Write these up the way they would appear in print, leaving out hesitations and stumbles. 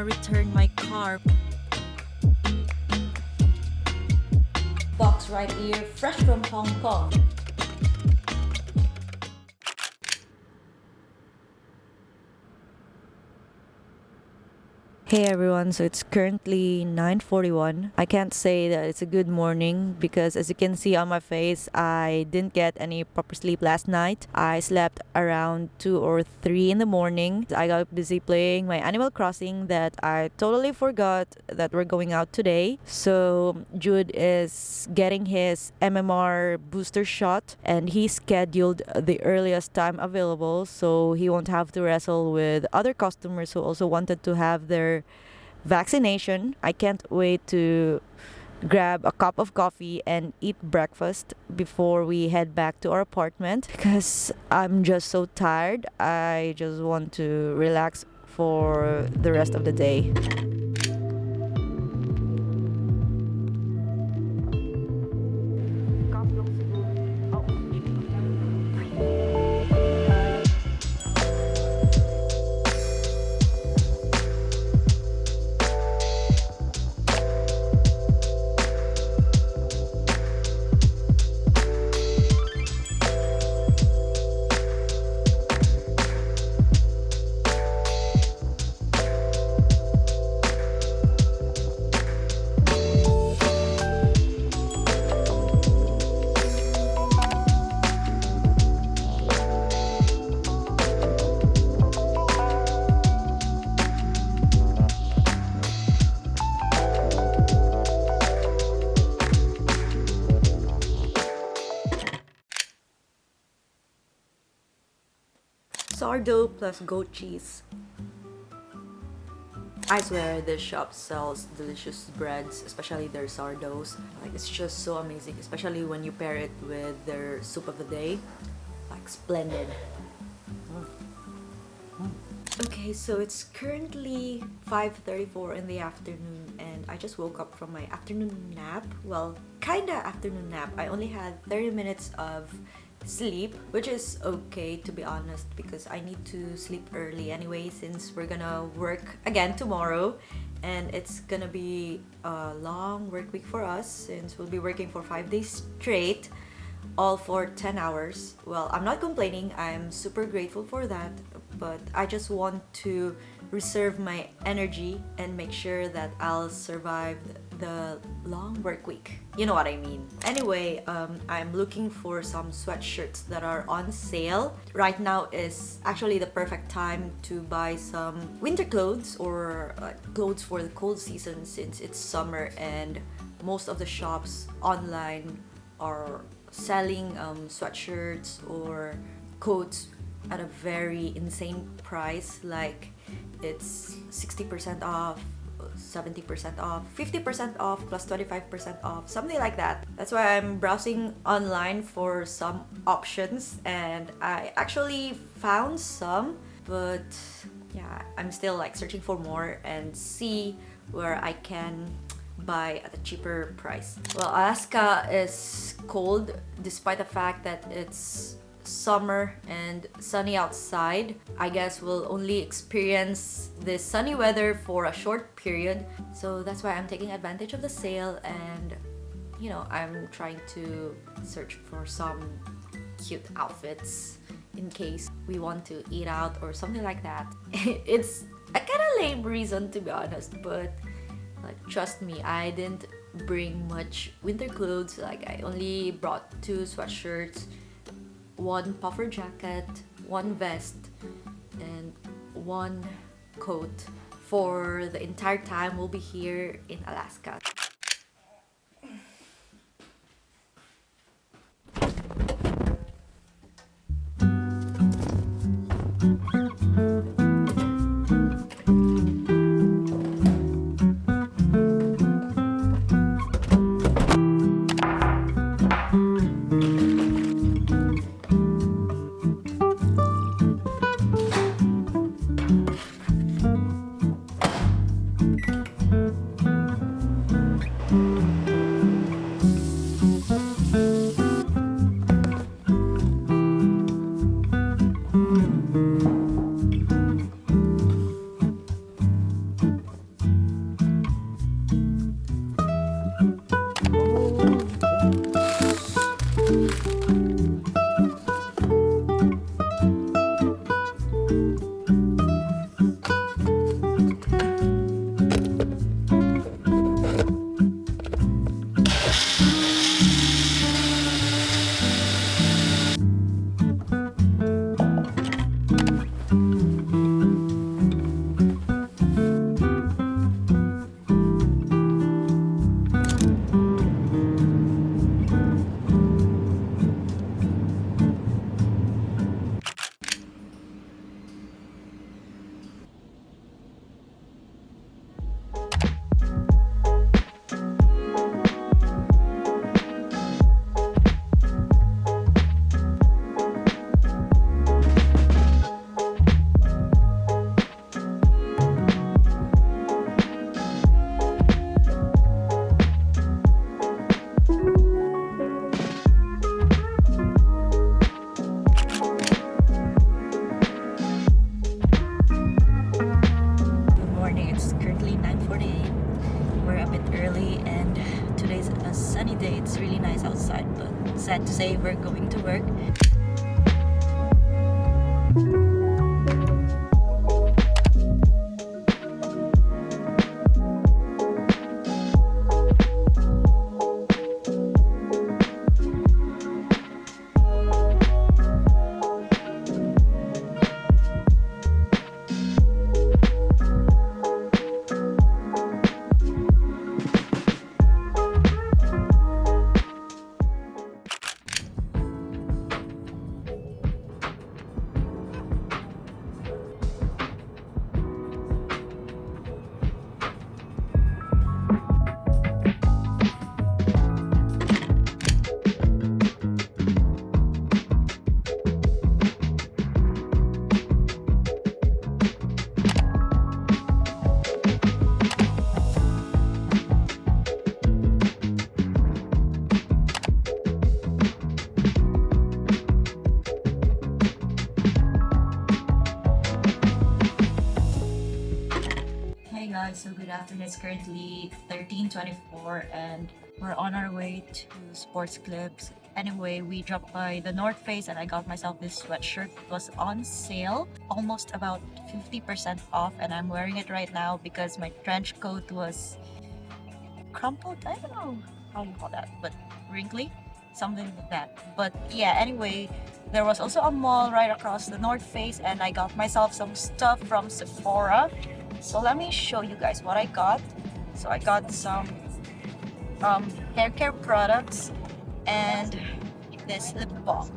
gonna return my car. Box right here, fresh from Hong Kong. Hey everyone, so it's currently 9:41. I can't say that it's a good morning because as you can see on my face, I didn't get any proper sleep last night. I slept around 2 or 3 in the morning. I got busy playing my Animal Crossing that I totally forgot that we're going out today. So Jude is getting his MMR booster shot and he scheduled the earliest time available so he won't have to wrestle with other customers who also wanted to have their vaccination. I can't wait to grab a cup of coffee and eat breakfast before we head back to our apartment because I'm just so tired. I just want to relax for the rest of the day. Sourdough plus goat cheese. I swear this shop sells delicious breads, especially their sourdoughs. Like, it's just so amazing, especially when you pair it with their soup of the day. Like, splendid. Okay, so it's currently 5:34 in the afternoon and I just woke up from my afternoon nap. Well, kinda afternoon nap. I only had 30 minutes of sleep, which is okay to be honest because I need to sleep early anyway since we're gonna work again tomorrow and it's gonna be a long work week for us since we'll be working for 5 days straight, all for 10 hours. Well, I'm not complaining, I'm super grateful for that, but I just want to reserve my energy and make sure that I'll survive the long work week. You know what I mean. Anyway, I'm looking for some sweatshirts that are on sale. Right now is actually the perfect time to buy some winter clothes or clothes for the cold season since it's summer and most of the shops online are selling sweatshirts or coats at a very insane price, like it's 60% off, 70% off, 50% off, plus 25% off, something like that. That's why I'm browsing online for some options and I actually found some, but yeah, I'm still like searching for more and see where I can buy at a cheaper price. Well, Alaska is cold despite the fact that it's summer and sunny outside. I guess we'll only experience this sunny weather for a short period, so that's why I'm taking advantage of the sale and you know, I'm trying to search for some cute outfits in case we want to eat out or something like that. It's a kind of lame reason to be honest, but like trust me, I didn't bring much winter clothes. Like I only brought 2 sweatshirts, 1 puffer jacket, 1 vest, and 1 coat for the entire time we'll be here in Alaska. sunny day. It's really nice outside, but sad to say we're going to work. So good afternoon. It's currently 13:24 and we're on our way to Sports Clips. Anyway, we dropped by the North Face and I got myself this sweatshirt. It was on sale, almost about 50% off, and I'm wearing it right now because my trench coat was crumpled. I don't know how you call that, but wrinkly, something like that. But yeah, anyway, there was also a mall right across the North Face and I got myself some stuff from Sephora. So let me show you guys what I got. So I got some hair care products and this lip balm.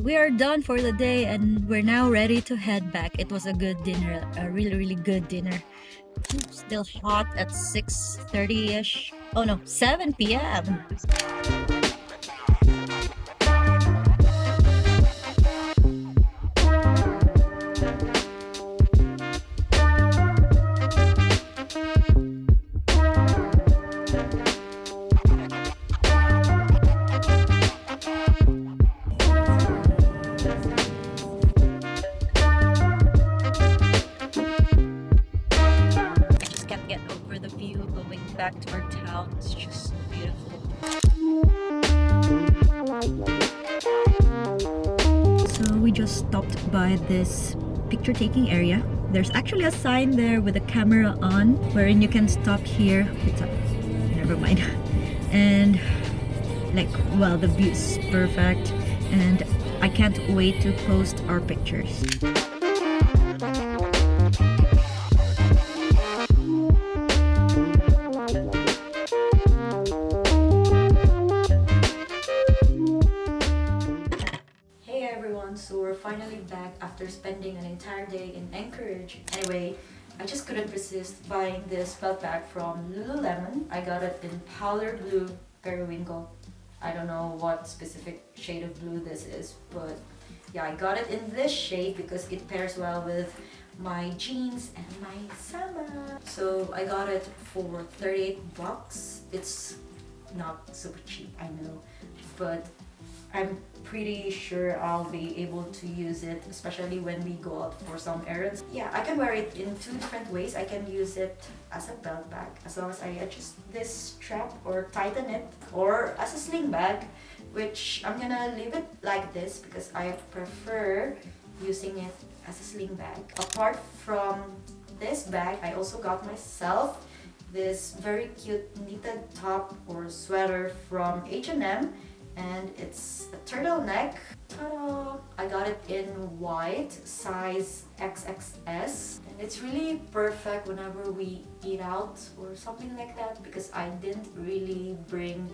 We are done for the day and we're now ready to head back. It was a good dinner, a really good dinner. Still hot at 6:30ish. Oh no, 7 p.m. Back to our town. It's just so beautiful. So we just stopped by this picture taking area. There's actually a sign there with a camera on wherein you can stop here. Never mind. And like, well, the view is perfect and I can't wait to post our pictures. after spending an entire day in Anchorage. Anyway, I just couldn't resist buying this belt bag from Lululemon. I got it in powder blue periwinkle. I don't know what specific shade of blue this is, but yeah, I got it in this shade because it pairs well with my jeans and my samba. So I got it for 38 bucks. It's not super cheap, I know, but I'm pretty sure I'll be able to use it, especially when we go out for some errands. Yeah, I can wear it in 2 different ways. I can use it as a belt bag, as long as I adjust this strap or tighten it, or as a sling bag, which I'm gonna leave it like this because I prefer using it as a sling bag. Apart from this bag, I also got myself this very cute knitted top or sweater from H&M, and it's a turtleneck. Ta-da! I got it in white, size XXS, and it's really perfect whenever we eat out or something like that because I didn't really bring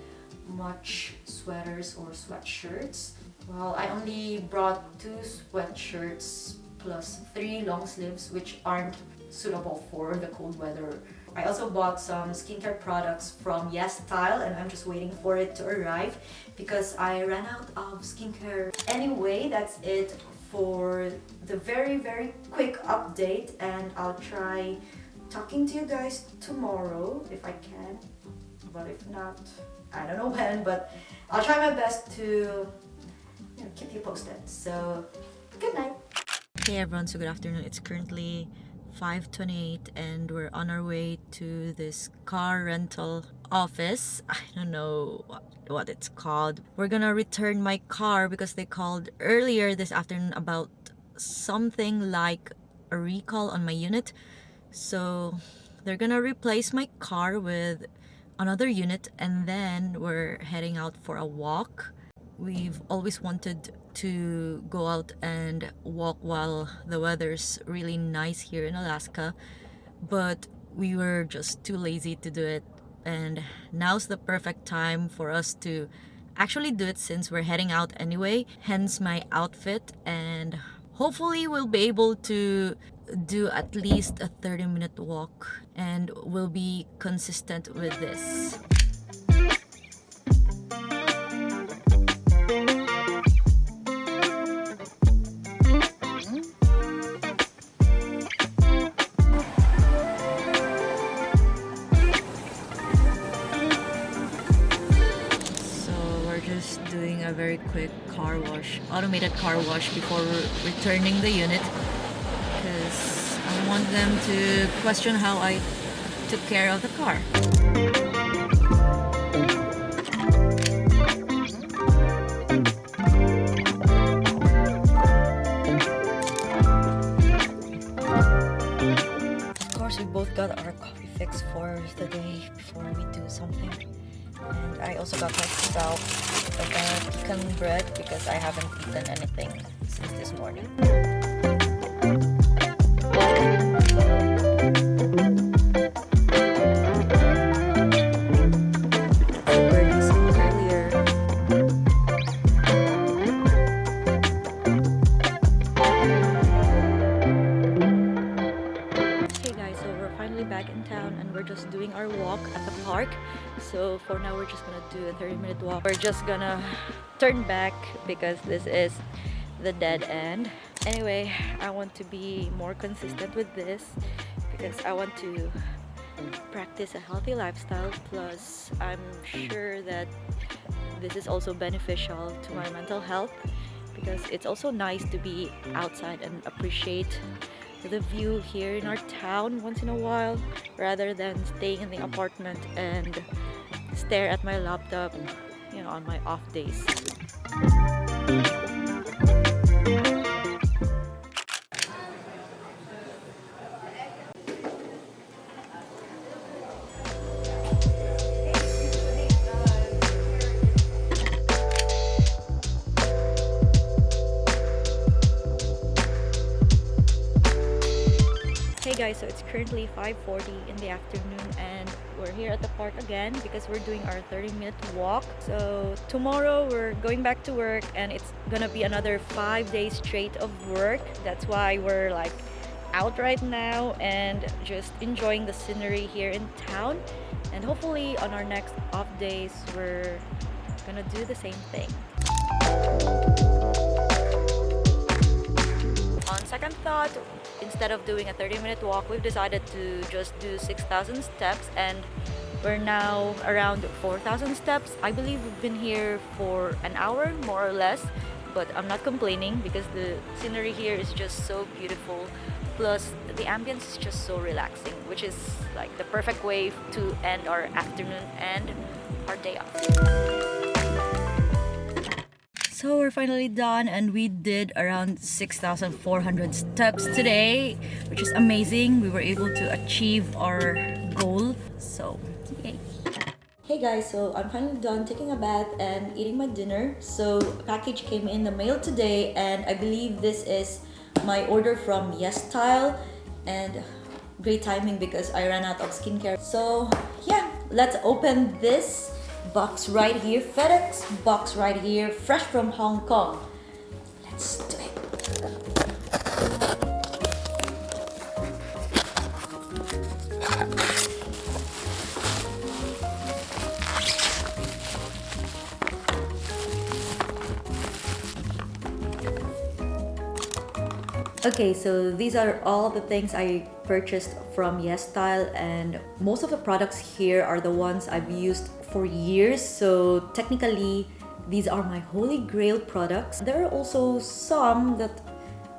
much sweaters or sweatshirts. Well, I only brought 2 sweatshirts plus 3 long sleeves, which aren't suitable for the cold weather. I also bought some skincare products from Yes Style, and I'm just waiting for it to arrive because I ran out of skincare. Anyway, that's it for the very quick update, and I'll try talking to you guys tomorrow if I can, but if not, I don't know when, but I'll try my best to keep you posted. So good night. Hey everyone, so good afternoon. It's currently 5:28 and we're on our way to this car rental office. I don't know what it's called. We're gonna return my car because they called earlier this afternoon about something like a recall on my unit. So they're gonna replace my car with another unit, and then we're heading out for a walk. We've always wanted to go out and walk while the weather's really nice here in Alaska, but we were just too lazy to do it, and now's the perfect time for us to actually do it since we're heading out anyway, hence my outfit, and hopefully we'll be able to do at least a 30-minute walk, and we'll be consistent with this. Doing a very quick car wash, automated car wash before returning the unit because I want them to question how I took care of the car. Of course, we both got our coffee fix for the day before we do something. And I also got myself a pecan bread because I haven't eaten anything since this morning. Hey guys, so we're finally back in town and we're just doing our walk at the park. So for now, we're just gonna do a 30-minute walk. We're just gonna turn back because this is the dead end. Anyway, I want to be more consistent with this because I want to practice a healthy lifestyle. Plus, I'm sure that this is also beneficial to my mental health because it's also nice to be outside and appreciate the view here in our town once in a while rather than staying in the apartment and stare at my laptop, on my off days. Hey guys, so it's currently 5:40 in the afternoon and we're here at the park again because we're doing our 30-minute walk. So tomorrow we're going back to work and it's gonna be another 5 days straight of work. That's why we're like out right now and just enjoying the scenery here in town. And hopefully on our next off days we're gonna do the same thing. On second thought, instead of doing a 30-minute walk, we've decided to just do 6,000 steps and we're now around 4,000 steps. I believe we've been here for an hour more or less, but I'm not complaining because the scenery here is just so beautiful. Plus the ambience is just so relaxing, which is like the perfect way to end our afternoon and our day off. So we're finally done and we did around 6,400 steps today, which is amazing. We were able to achieve our goal, so yay. Hey guys, so I'm finally done taking a bath and eating my dinner. So a package came in the mail today and I believe this is my order from 𝙨𝙪𝙗𝙧𝙨, and great timing because I ran out of skincare. So yeah, let's open this box right here, FedEx box right here, fresh from Hong Kong. Let's do it. Okay, so these are all the things I purchased from 𝙨𝙪𝙗𝙧𝙨, and most of the products here are the ones I've used for years, so technically these are my holy grail products. There are also some that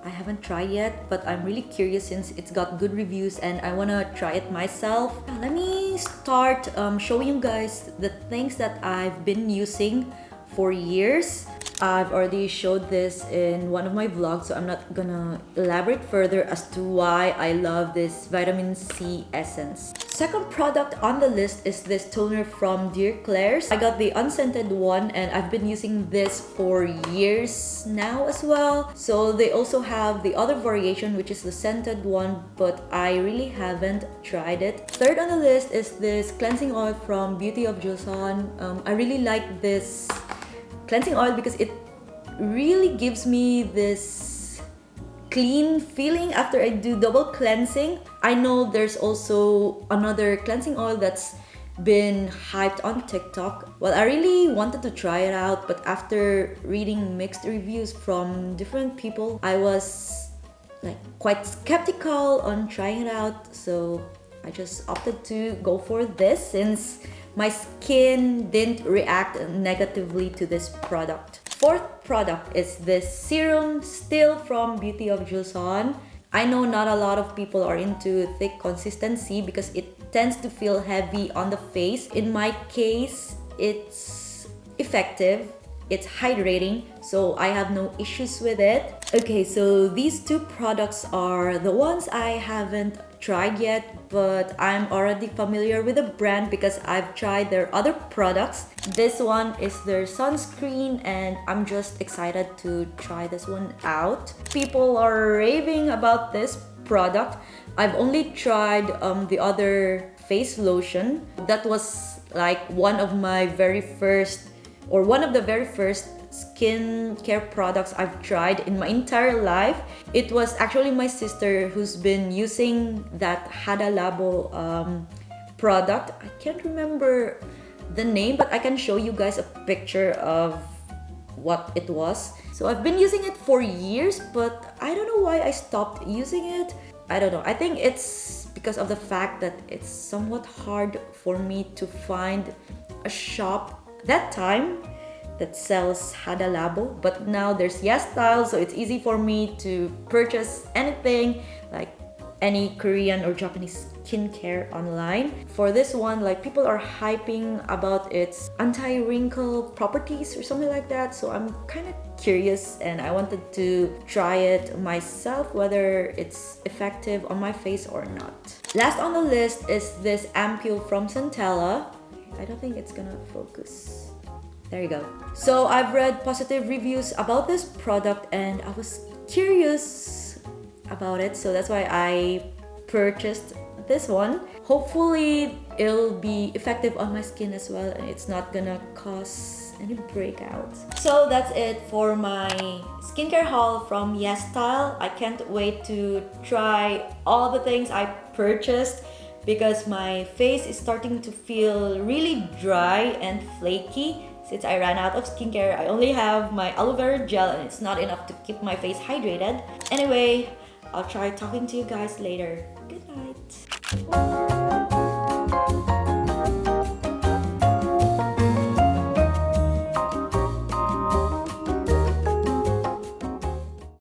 I haven't tried yet, but I'm really curious since it's got good reviews and I want to try it myself. Let me start showing you guys the things that I've been using for years. I've already showed this in one of my vlogs, so I'm not gonna elaborate further as to why I love this vitamin C essence. Second product on the list is this toner from Dear Klairs. I got the unscented one and I've been using this for years now as well. So they also have the other variation, which is the scented one, but I really haven't tried it. Third on the list is this cleansing oil from Beauty of Joseon. I really like this cleansing oil because it really gives me this clean feeling after I do double cleansing. I know there's also another cleansing oil that's been hyped on TikTok. Well, I really wanted to try it out, but after reading mixed reviews from different people, I was like quite skeptical on trying it out, so I just opted to go for this since my skin didn't react negatively to this product. Fourth product is this serum, still from Beauty of Joseon. I know not a lot of people are into thick consistency because it tends to feel heavy on the face. In my case, it's effective, it's hydrating, so I have no issues with it. Okay, so these two products are the ones I haven't tried yet, but I'm already familiar with the brand because I've tried their other products. This one is their sunscreen and I'm just excited to try this one out. People are raving about this product. I've only tried the other face lotion. That was like one of the very first skincare products I've tried in my entire life. It was actually my sister who's been using that Hada Labo product. I can't remember the name, but I can show you guys a picture of what it was. So I've been using it for years, but I don't know why I stopped using it. I don't know. I think it's because of the fact that it's somewhat hard for me to find a shop that time that sells Hada Labo, but now there's 𝙨𝙪𝙗𝙧𝙨, so it's easy for me to purchase anything, like any Korean or Japanese skincare online. For this one, like people are hyping about its anti-wrinkle properties or something like that, so I'm kind of curious and I wanted to try it myself, whether it's effective on my face or not. Last on the list is this ampule from Centella. I don't think it's gonna focus. There you go. So I've read positive reviews about this product and I was curious about it, so that's why I purchased this one. Hopefully it'll be effective on my skin as well and it's not gonna cause any breakouts. So that's it for my skincare haul from YesStyle. I can't wait to try all the things I purchased because my face is starting to feel really dry and flaky. Since I ran out of skincare, I only have my aloe vera gel and it's not enough to keep my face hydrated. Anyway, I'll try talking to you guys later. Good night.